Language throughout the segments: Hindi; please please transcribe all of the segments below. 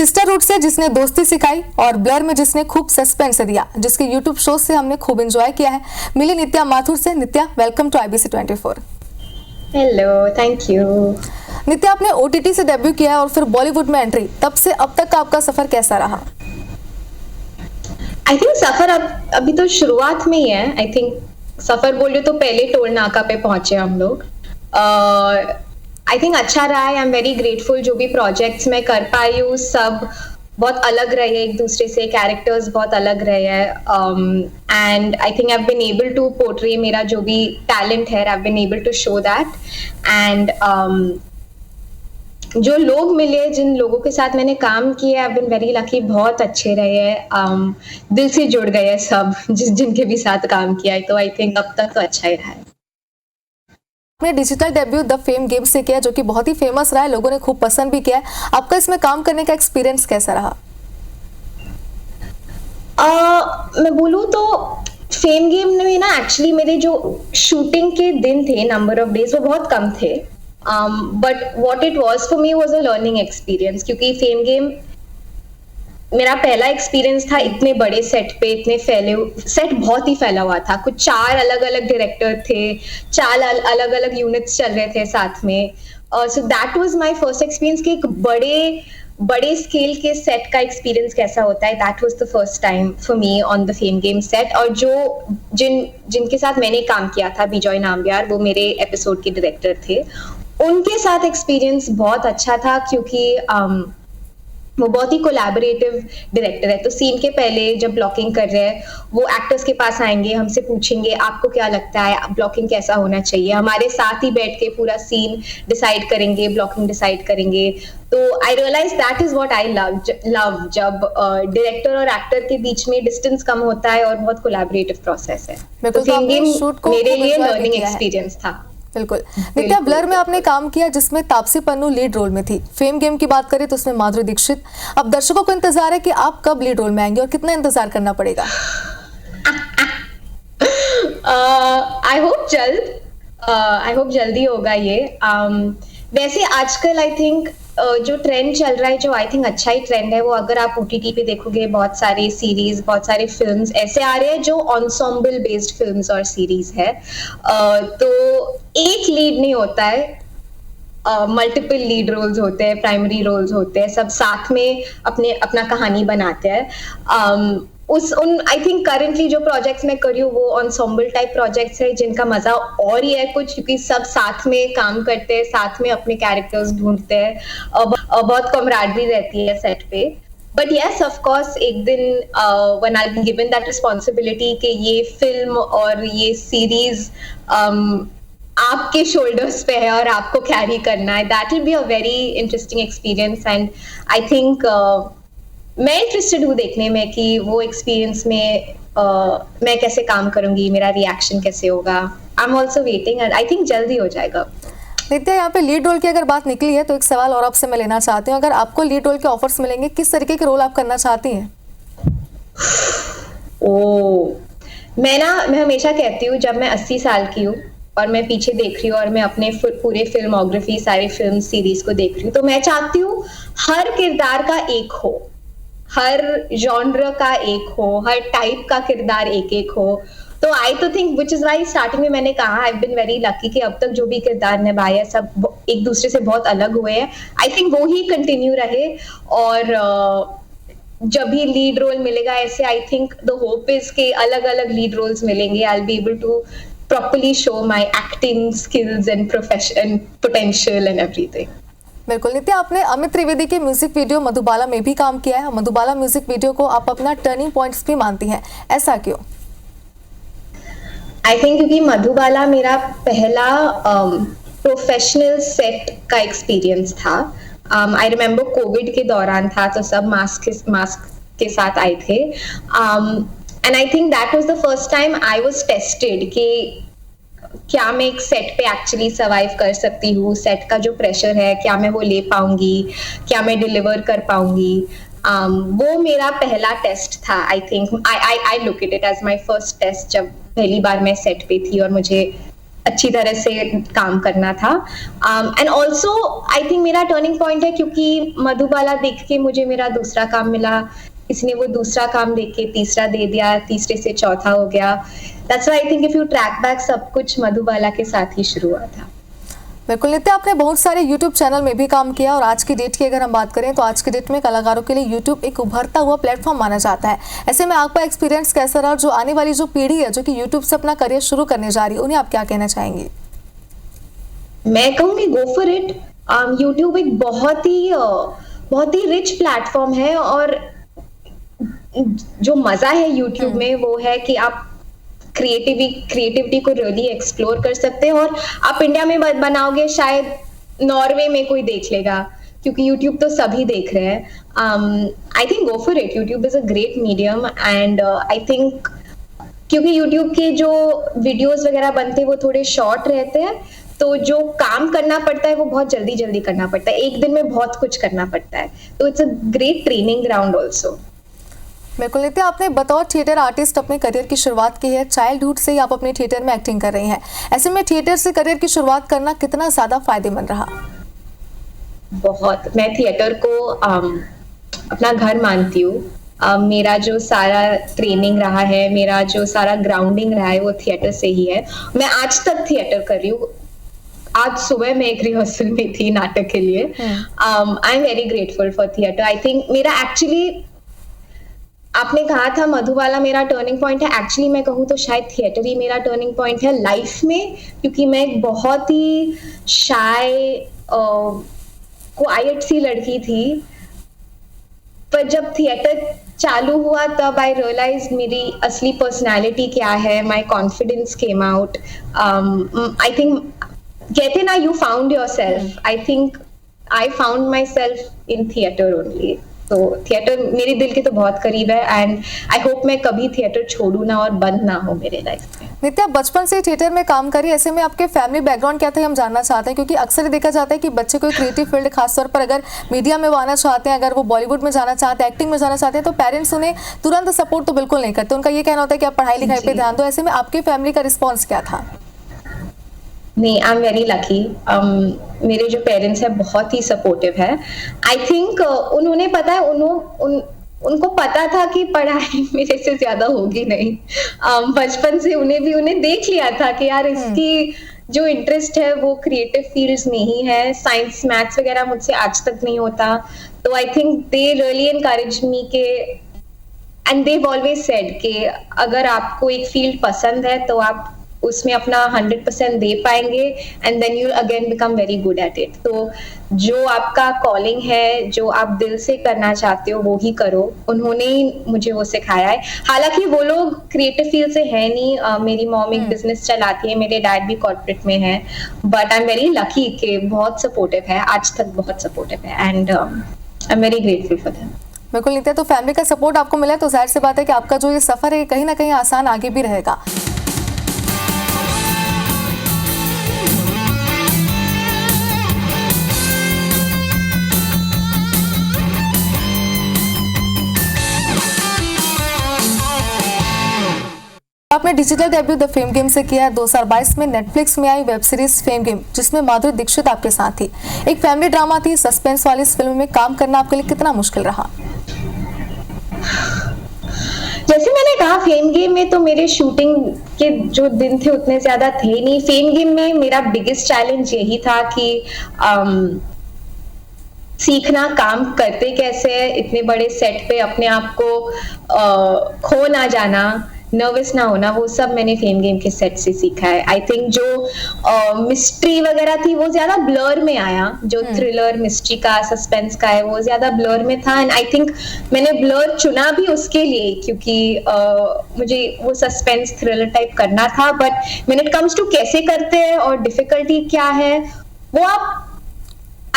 सिस्टरहुड से जिसने दोस्ती सिखाई और ब्लर में जिसने खूब सस्पेंस दिया, जिसके यूट्यूब शो से हमने खूब एंजॉय किया है, मिली नित्या माथुर से। Nitya, welcome to IBC 24। Hello, thank you. Nitya, आपने OTT से डेब्यू किया है और फिर बॉलीवुड में एंट्री, तब से अब तक का आपका सफर कैसा रहा? आई थिंक सफर अभी तो शुरुआत में ही है। आई थिंक सफर बोले तो पहले टोल नाका पे पहुंचे हम लोग। आई थिंक अच्छा रहा है। I am very grateful. जो भी प्रोजेक्ट्स मैं कर पाई हूँ सब बहुत अलग रहे हैं एक दूसरे से, कैरेक्टर्स बहुत अलग रहे हैं and I think I have been able to portray मेरा जो भी टैलेंट है, I have been able to show that and जो लोग मिले, जिन लोगों के साथ मैंने काम किया, I have been very lucky. बहुत अच्छे रहे हैं, दिल से जुड़ गए हैं सब जिनके भी साथ काम किया है। तो आई थिंक अब तक तो अच्छा ही रहा है। आपने digital debut the fame game से किया, जो कि बहुत ही फेमस रहा है, लोगों ने खूब पसंद भी किया है। आपका इसमें काम करने का एक्सपीरियंस कैसा रहा? मैं बोलूँ तो फेम गेम में ना एक्चुअली मेरे जो शूटिंग के दिन थे, नंबर ऑफ डेज, वो बहुत कम थे। But what it was for me was a learning experience, क्योंकि फेम गेम मेरा पहला एक्सपीरियंस था इतने बड़े सेट पे। इतने सेट बहुत ही फैला हुआ था। कुछ 4 अलग अलग डायरेक्टर थे, 4 अलग अलग यूनिट्स चल रहे थे साथ में। So that was my first experience कि एक बड़े स्केल के सेट का एक्सपीरियंस कैसा होता है। That was the first time for me on the fame game set. और जिनके साथ मैंने काम किया था, बिजॉय नाम्बियार, वो मेरे एपिसोड के डायरेक्टर थे। उनके साथ एक्सपीरियंस बहुत अच्छा था, क्योंकि वो बहुत ही कोलैबोरेटिव डायरेक्टर है। तो सीन के पहले जब ब्लॉकिंग कर रहे हैं, वो एक्टर्स के पास आएंगे, हमसे पूछेंगे आपको क्या लगता है ब्लॉकिंग कैसा होना चाहिए। हमारे साथ ही बैठ के पूरा सीन डिसाइड करेंगे, ब्लॉकिंग डिसाइड करेंगे। तो I realise that is what I love, जब डायरेक्टर और एक्टर के बीच में डिस्टेंस कम होता है और बहुत कोलैबोरेटिव प्रोसेस है। तो फेम गेम मेरे लिए लर्निंग एक्सपीरियंस था। बिल्कुल। नित्या, ब्लर में आपने काम किया जिसमें तापसी पन्नू लीड रोल में थी। फेम गेम की बात करें तो उसमें माधुरी दीक्षित। अब दर्शकों को इंतजार है कि आप कब लीड रोल में आएंगे और कितना इंतजार करना पड़ेगा? आई होप जल्दी होगा ये। वैसे आजकल आई थिंक जो ट्रेंड चल रहा है, जो आई थिंक अच्छा ही ट्रेंड है, वो अगर आप OTT पे देखोगे, बहुत सारे सीरीज, बहुत सारे फिल्म्स ऐसे आ रहे हैं जो एंसेम्बल बेस्ड फिल्म्स और सीरीज है। तो एक लीड नहीं होता है, मल्टीपल लीड रोल्स होते हैं, प्राइमरी रोल्स होते हैं, सब साथ में अपना कहानी बनाते हैं। आई थिंक करेंटली जो प्रोजेक्ट्स मैं कर रही हूँ वो एंसेम्बल टाइप प्रोजेक्ट्स है, जिनका मजा और ही है कुछ, क्योंकि सब साथ में काम करते हैं, साथ में अपने कैरेक्टर्स ढूंढते हैं, बहुत कमराडरी रहती है सेट पे। बट यस, ऑफ कोर्स एक दिन when I be given that responsibility कि ये फिल्म और ये सीरीज आपके शोल्डर्स पे है और आपको कैरी करना है, that will be a very interesting experience. And I think मैं इंटरेस्टेड हूँ देखने में कि वो एक्सपीरियंस में मैं कैसे काम करूंगी, मेरा रिएक्शन कैसे होगा। I am also waiting, I think जल्दी हो जाएगा। नित्या, यहाँ पे लीड रोल की अगर बात निकली है तो एक सवाल और आपसे मैं लेना चाहती हूँ। अगर आपको लीड रोल के ऑफर्स मिलेंगे, किस तरीके के रोल आप करना चाहती हैं? मैं हमेशा कहती हूँ, जब मैं 80 साल की हूँ और मैं पीछे देख रही हूँ और मैं अपने पूरे फिल्मोग्राफी, सारे फिल्म सीरीज को देख रही हूँ, तो मैं चाहती हूँ हर किरदार का एक हो, हर जॉनर का एक हो, हर टाइप का किरदार एक हो। तो आई तो think which is why starting में मैंने कहा आई बीन वेरी लकी कि अब तक जो भी किरदार निभाए हैं सब एक दूसरे से बहुत अलग हुए हैं। आई थिंक वो ही कंटिन्यू रहे और जब भी लीड रोल मिलेगा ऐसे, I think the hope is के अलग अलग लीड रोल्स मिलेंगे। I will be able to properly show my acting skills and profession potential and everything. बिल्कुल। नित्या, आपने अमित त्रिवेदी के म्यूजिक वीडियो मधुबाला में भी काम किया है। मधुबाला म्यूजिक वीडियो को आप अपना टर्निंग पॉइंट्स भी मानती हैं, ऐसा क्यों? आई थिंक क्योंकि मधुबाला मेरा पहला प्रोफेशनल सेट का एक्सपीरियंस था। आई रिमेम्बर कोविड के दौरान था, तो सब मास्क के साथ आए थे and I think that was the first time I was tested कि क्या मैं एक सेट पे एक्चुअली सर्वाइव कर सकती हूँ, सेट का जो प्रेशर है क्या मैं वो ले पाऊंगी, क्या मैं डिलीवर कर पाऊंगी। वो मेरा पहला टेस्ट था। I think I look it as my first test, जब पहली बार मैं सेट पे थी और मुझे अच्छी तरह से काम करना था। एंड ऑल्सो आई थिंक मेरा टर्निंग पॉइंट है क्योंकि मधुबाला देख के मुझे मेरा दूसरा काम मिला, इसने वो दूसरा काम देख के तीसरा दे दिया, तीसरे से चौथा हो गया। That's why I think if you track back सब कुछ मधुबाला के साथ ही शुरू हुआ था। बिल्कुल नित्या, आपने बहुत सारे YouTube चैनल में भी काम किया और आज की डेट की अगर हम बात करें तो आज की डेट में कलाकारों के लिए YouTube एक उभरता हुआ प्लेटफॉर्म माना जाता है। ऐसे में आपका एक्सपीरियंस कैसा रहा? जो आने वाली जो पीढ़ी है जो कि YouTube से अपना करियर शुरू करने जा रही है, उन्हें आप क्या कहना चाहेंगी? मैं कहूँगी गो फॉर इट। YouTube एक बहुत ही रिच प्लेटफॉर्म है और जो मजा है YouTube में वो है कि आप क्रिएटिविटी को रियली एक्सप्लोर कर सकते हैं। और आप इंडिया में बनाओगे शायद नॉर्वे में कोई देख लेगा, क्योंकि YouTube तो सभी देख रहे हैं। I think go for it. YouTube is a great medium and I think क्योंकि YouTube के जो वीडियोस वगैरह बनते हैं वो थोड़े शॉर्ट रहते हैं, तो जो काम करना पड़ता है वो बहुत जल्दी करना पड़ता है, एक दिन में बहुत कुछ करना पड़ता है, तो it's a great training ground also. बिल्कुल नित्या, आपने बतौर थिएटर आर्टिस्ट अपने करियर की शुरुआत की है। चाइल्डहुड से ही आप अपने थिएटर में एक्टिंग कर रही हैं। ऐसे में थिएटर से करियर की शुरुआत करना कितना ज्यादा फायदेमंद रहा? बहुत। मैं थिएटर को अपना घर मानती हूँ। मेरा जो सारा ट्रेनिंग रहा है, मेरा जो सारा ग्राउंडिंग रहा है वो थिएटर से ही है। मैं आज तक थिएटर कर रही हूँ। आज सुबह मैं एक रिहर्सल में थी नाटक के लिए। I am very grateful for theatre. I think मेरा एक्चुअली, आपने कहा था मधुबाला मेरा टर्निंग पॉइंट है, एक्चुअली मैं कहूँ तो शायद थिएटर ही मेरा टर्निंग पॉइंट है लाइफ में, क्योंकि मैं एक बहुत ही शाय क्वाइट सी लड़की थी, पर जब थिएटर चालू हुआ तब आई रियलाइज मेरी असली पर्सनालिटी क्या है। My confidence came out. I think कहते ना, you found your self. I think I found my self in theatre only. तो थिएटर मेरे दिल के तो बहुत करीब है एंड आई होप मैं कभी थिएटर छोड़ू ना और बंद ना हो मेरे लाइफ में। नित्या, बचपन से थिएटर में काम करी, ऐसे में आपके फैमिली बैकग्राउंड क्या था हम जानना चाहते हैं, क्योंकि अक्सर देखा जाता है कि बच्चे कोई क्रिएटिव फील्ड, खासतौर पर अगर मीडिया में वो आना चाहते हैं, अगर वो बॉलीवुड में जाना चाहते हैं, एक्टिंग में जाना चाहते हैं, तो पेरेंट्स उन्हें तुरंत सपोर्ट तो बिल्कुल नहीं करते। उनका ये कहना होता है कि आप पढ़ाई लिखाई पे ध्यान दो। ऐसे में आपके फैमिली का रिस्पॉन्स क्या था? नहीं, आई एम वेरी लकी। मेरे जो पेरेंट्स हैं बहुत ही सपोर्टिव है। आई थिंक उन्होंने पता है, उनको पता था कि पढ़ाई मेरे से ज्यादा होगी नहीं। बचपन से उन्हें देख लिया था कि यार इसकी जो इंटरेस्ट है वो क्रिएटिव फील्ड्स में ही है। साइंस मैथ्स वगैरह मुझसे आज तक नहीं होता, तो I think they really encourage me के, एंड देव ऑलवेज सेड कि अगर आपको एक फील्ड पसंद है तो आप उसमें अपना 100% दे पाएंगे and then you again become very good at it. तो जो आपका कॉलिंग है, जो आप दिल से करना चाहते हो वो ही करो। उन्होंने ही मुझे वो सिखाया है। हालांकि वो लोग क्रिएटिव फील्ड से है नहीं। मेरी मॉम एक बिजनेस चलाती है, मेरे डैड भी कॉर्पोरेट में है, but I am very lucky कि बहुत सपोर्टिव है, आज तक बहुत सपोर्टिव है and I am very grateful for them. बिल्कुल नित्या, तो फैमिली का सपोर्ट आपको मिला तो जाहिर सी बात है कि आपका जो ये सफर है कहीं ना कहीं आसान आगे भी रहेगा। आपने digital debut the fame game से किया है। 2022 में नेटफ्लिक्स में आई वेब सीरीज फेम गेम, जिसमें माधुरी दीक्षित आपके साथ थी। एक फैमिली ड्रामा थी, सस्पेंस वाली इस फिल्म में काम करना आपके लिए कितना मुश्किल रहा? जैसे मैंने कहा, फेम गेम में तो मेरे शूटिंग के जो दिन थे उतने ज्यादा थे नहीं। फेम गेम में मेरा बिगेस्ट चैलेंज यही था कि सीखना काम करते कैसे है, इतने बड़े सेट पे अपने आप को खो ना जाना, नर्वस ना होना, वो सब मैंने फेम गेम के सेट से सीखा है। आई थिंक जो मिस्ट्री वगैरह थी वो ज्यादा ब्लर में आया, जो थ्रिलर मिस्ट्री का सस्पेंस का है वो ज्यादा ब्लर में था एंड आई थिंक मैंने ब्लर चुना भी उसके लिए, क्योंकि मुझे वो सस्पेंस थ्रिलर टाइप करना था। But when it comes to कैसे करते हैं और डिफिकल्टी क्या है, वो आप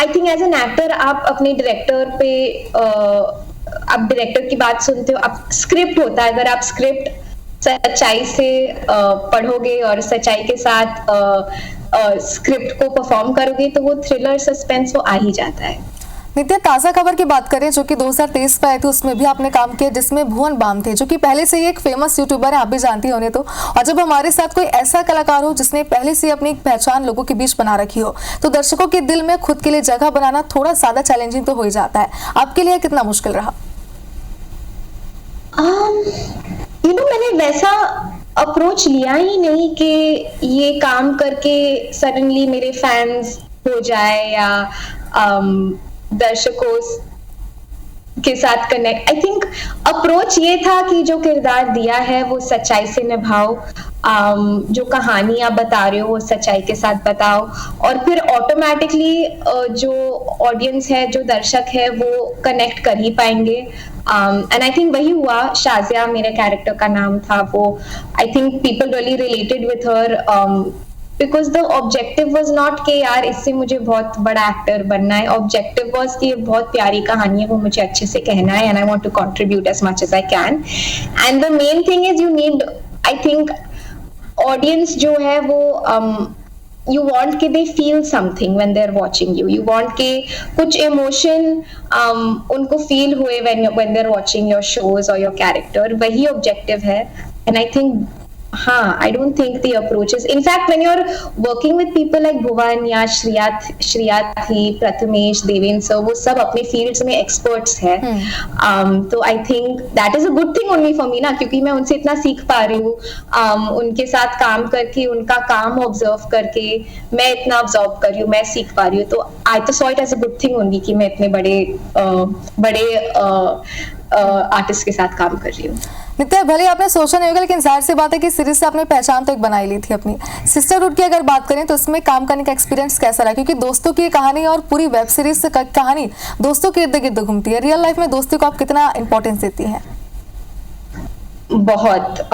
I think as an actor आप अपने डायरेक्टर पे आप डायरेक्टर की बात सुनते हो। आप स्क्रिप्ट होता है, अगर आप स्क्रिप्ट सच्चाई से पढ़ोगे और सच्चाई के साथ स्क्रिप्ट को परफॉर्म करोगे तो वो थ्रिलर सस्पेंस वो आ ही जाता है। नित्या, ताज़ा खबर की बात करें जो कि 2023 पे आई थी, उसमें भी आपने काम किया जिसमें भुवन बाम थे, जो कि पहले से ही एक फेमस यूट्यूबर है, आप भी जानती होने तो। और जब हमारे साथ कोई ऐसा कलाकार हो जिसने पहले से अपनी एक पहचान लोगों के बीच बना रखी हो, तो दर्शकों के दिल में खुद के लिए जगह बनाना थोड़ा ज़्यादा चैलेंजिंग तो हो ही जाता है। आपके लिए कितना मुश्किल रहा? मैंने वैसा अप्रोच लिया ही नहीं कि ये काम करके सडनली मेरे फैंस हो जाए या दर्शकों के साथ कनेक्ट। आई थिंक अप्रोच ये था कि जो किरदार दिया है वो सच्चाई से निभाओ, जो कहानी आप बता रहे हो वो सच्चाई के साथ बताओ, और फिर ऑटोमेटिकली जो ऑडियंस है, जो दर्शक है, वो कनेक्ट कर ही पाएंगे। एंड आई थिंक वही हुआ। शाजिया मेरे कैरेक्टर का नाम था। वो I think people really related with her because the objective was not कि यार इससे मुझे बहुत बड़ा एक्टर बनना है। ऑब्जेक्टिव वॉज कि बहुत प्यारी कहानी है, वो मुझे अच्छे से कहना है, and I want to contribute as much as I can. And the main thing is you need, I think audience जो है वो you want कि they feel something when they're watching you. You want कि कुछ emotion उनको feel हुए when they're watching your shows or your character. वही objective है. And I think I don't think the approach is. In fact, when you're working with people like Bhuvan या श्रिया थी, प्रथमेश, देवेंद्र सर, वो सब अपने फील्ड्स में एक्सपर्ट्स हैं। तो I think that is a good thing only for me ना, क्योंकि मैं उनसे इतना सीख पा रही हूँ, उनके साथ काम करके, उनका काम ऑब्जर्व करके मैं इतना ऑब्जर्व कर रही हूँ, मैं सीख पा रही हूँ। तो आई तो saw it as a good thing only कि मैं इतने बड़े आर्टिस्ट के साथ काम कर रही हूँ। नित्या, भले आपने सोचा नहीं होगा, लेकिन जाहिर सी बात है कि सीरीज से आपने पहचान तो एक बनाई ली थी अपनी। सिस्टरहुड की अगर बात करें तो इसमें काम करने का एक्सपीरियंस कैसा रहा? क्योंकि दोस्तों की कहानी और पूरी वेब सीरीज से कहानी दोस्तों के इर्द गिर्द घूमती है। रियल लाइफ में दोस्ती को आप कितना इंपॉर्टेंस देती हैं? बहुत।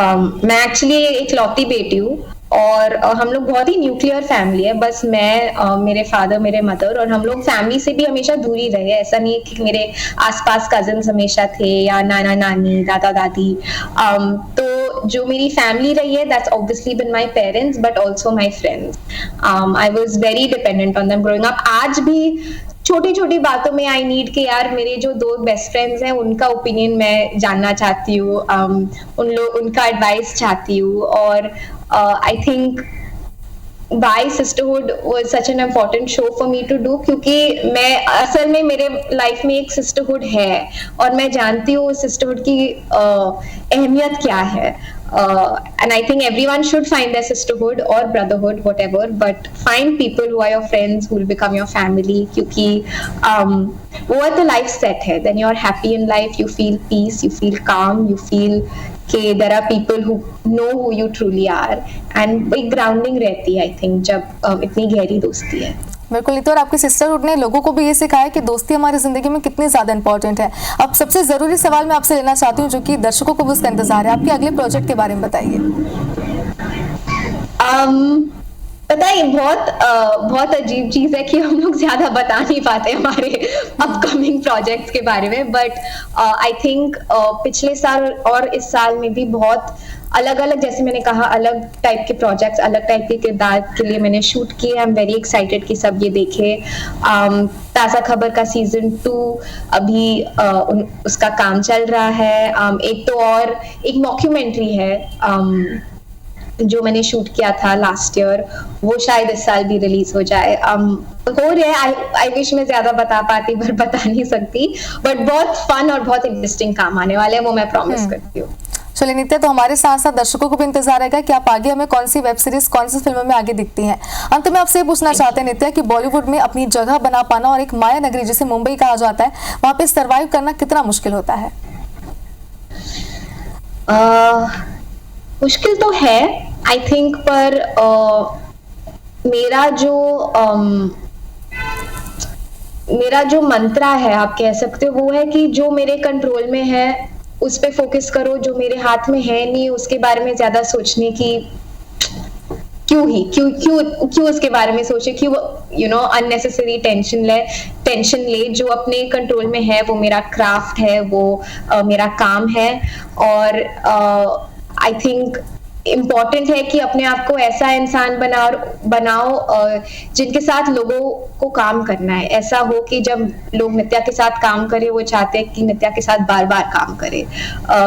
मैं एक्चुअली एक लौती बेटी हूँ और हम लोग बहुत ही न्यूक्लियर फैमिली है। बस मैं, मेरे फादर, मेरे मदर, और हम लोग फैमिली से भी हमेशा दूरी रहे। ऐसा नहीं है कि मेरे आसपास कजिन्स हमेशा थे या नाना नानी, दादा दादी। तो जो मेरी फैमिली रही है, that's obviously been my parents but also my friends. I was very dependent on them growing up. आज भी छोटी छोटी बातों में आई नीड कि यार मेरे जो दो बेस्ट फ्रेंड्स हैं उनका ओपिनियन मैं जानना चाहती हूँ, उनका एडवाइस चाहती हूँ। और I think why Sisterhood was such an important show for me to do, क्योंकि मैं असल में मेरे लाइफ में एक सिस्टरहुड है और मैं जानती हूँ सिस्टरहुड की अहमियत क्या है। And I think everyone should find their sisterhood or brotherhood, whatever, but find people who are your friends, who will become your family, क्योंकि वो तो लाइफ सेट है। Then you're happy in life, you feel peace, you feel calm, you feel कि there are people who know who you truly are, and एक ग्राउंडिंग रहती है आई थिंक जब इतनी गहरी दोस्ती है। बिल्कुल नित्या, और आपकी सिस्टरहुड ने लोगों को भी ये सिखाया कि दोस्ती हमारी जिंदगी में कितनी ज्यादा इंपॉर्टेंट है। अब सबसे जरूरी सवाल मैं आपसे लेना चाहती हूँ, जो कि दर्शकों को भी उसका इंतजार है, आपके अगले प्रोजेक्ट के बारे में बताइए। पता है बहुत अजीब चीज है कि हम लोग ज्यादा बता नहीं पाते हमारे अपकमिंग प्रोजेक्ट्स के बारे में, बट आई थिंक पिछले साल और इस साल में भी बहुत अलग अलग, जैसे मैंने कहा, अलग टाइप के प्रोजेक्ट्स, अलग टाइप के किरदार के लिए मैंने शूट किए। आई एम वेरी एक्साइटेड कि सब ये देखे। ताज़ा खबर का सीजन 2 अभी उसका काम चल रहा है। एक तो और एक मॉक्यूमेंट्री है जो मैंने शूट किया था लास्ट ईयर, वो शायद इस साल भी रिलीज हो जाए। हो रहा है। आई विश मैं ज्यादा बता पाती, पर बता नहीं सकती, बट बहुत फन और बहुत इंटरेस्टिंग काम आने वाले हैं, वो मैं प्रॉमिस करती हूँ। चलिए नित्या, तो हमारे साथ साथ दर्शकों को भी इंतजार रहेगा कि आप आगे हमें कौन सी वेब सीरीज, कौन सी फिल्मों में आगे दिखती हैं। अंत में आपसे पूछना चाहते हैं नित्या कि बॉलीवुड में अपनी जगह बना पाना और एक माया नगरी जिसे मुंबई कहा जाता है, वहां पे सरवाइव करना कितना मुश्किल होता है? मुश्किल तो है आई थिंक, पर मेरा जो मंत्रा है, आप कह सकते हो, वो है कि जो मेरे कंट्रोल में है उस पे फोकस करो, जो मेरे हाथ में है नहीं उसके बारे में ज्यादा सोचने की क्यों उसके बारे में सोचे, क्यों अननेसेसरी टेंशन ले। जो अपने कंट्रोल में है वो मेरा क्राफ्ट है, वो मेरा काम है। और आई थिंक इम्पॉर्टेंट है कि अपने आप को ऐसा इंसान बनाओ जिनके साथ लोगों को काम करना है। ऐसा हो कि जब लोग नित्या के साथ काम करें, वो चाहते हैं कि नित्या के साथ बार बार काम करें।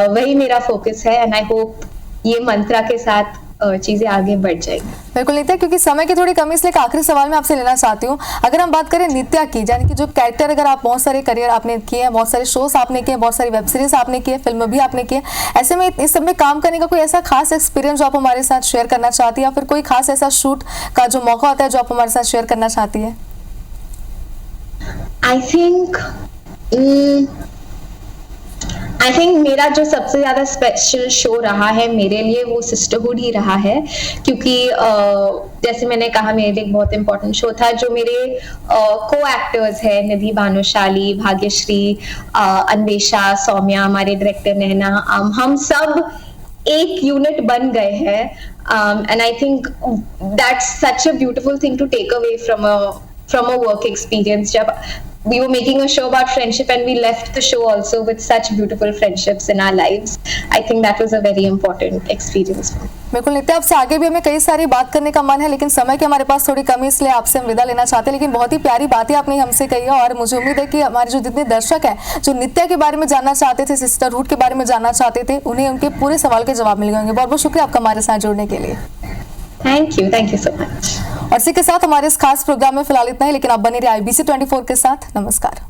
वही मेरा फोकस है एंड आई होप ये मंत्रा के साथ चीजें आगे बढ़ जाएंगी। बिल्कुल नित्या, क्योंकि समय की थोड़ी कमी, इसलिए एक आखिरी सवाल मैं आपसे लेना चाहती हूँ। अगर हम बात करें नित्या की, यानी कि जो कैरेक्टर, अगर आप बहुत सारे करियर आपने किए हैं, बहुत सारे शोज आपने किए, बहुत सारी वेब सीरीज आपने किए, फिल्म भी आपने किए, ऐसे में इस सब में काम करने का कोई ऐसा खास एक्सपीरियंस जो आप हमारे साथ शेयर करना चाहती है, या फिर कोई खास ऐसा शूट का जो मौका होता है जो आप हमारे साथ शेयर करना चाहती है? आई थिंक मेरा जो सबसे ज्यादा स्पेशल शो रहा है मेरे लिए वो सिस्टरहुड ही रहा है, क्योंकि जैसे मैंने कहा मेरे लिए एक बहुत इंपॉर्टेंट शो था। जो मेरे को एक्टर्स है, निधि भानुशाली, भाग्यश्री, अन्वेषा, सौम्या, हमारे डायरेक्टर नैना, हम सब एक यूनिट बन गए हैं and I think that's such a beautiful thing to take away from a work experience. जब we were making a show about friendship and we left the show also with such beautiful friendships in our lives. I think that was a very important experience. बिल्कुल नित्या, आपसे आगे भी हमें कई सारी बात करने का मन है, लेकिन समय की हमारे पास थोड़ी कमी, इसलिए आपसे हम विदा लेना चाहते हैं। लेकिन बहुत ही प्यारी बातें आपने हमसे कही है और मुझे उम्मीद है कि हमारे जो जितने दर्शक हैं जो नित्या के बारे में जानना चाहते थे, सिस्टरहुड के बारे में जानना चाहते थे, उन्हें उनके पूरे सवाल के जवाब मिल गए होंगे। बहुत बहुत शुक्रिया आपका हमारे साथ जुड़ने के लिए। Thank you so much. और इसी के साथ हमारे इस खास प्रोग्राम में फिलहाल इतना ही, लेकिन आप बने रहिए IBC 24 के साथ। नमस्कार।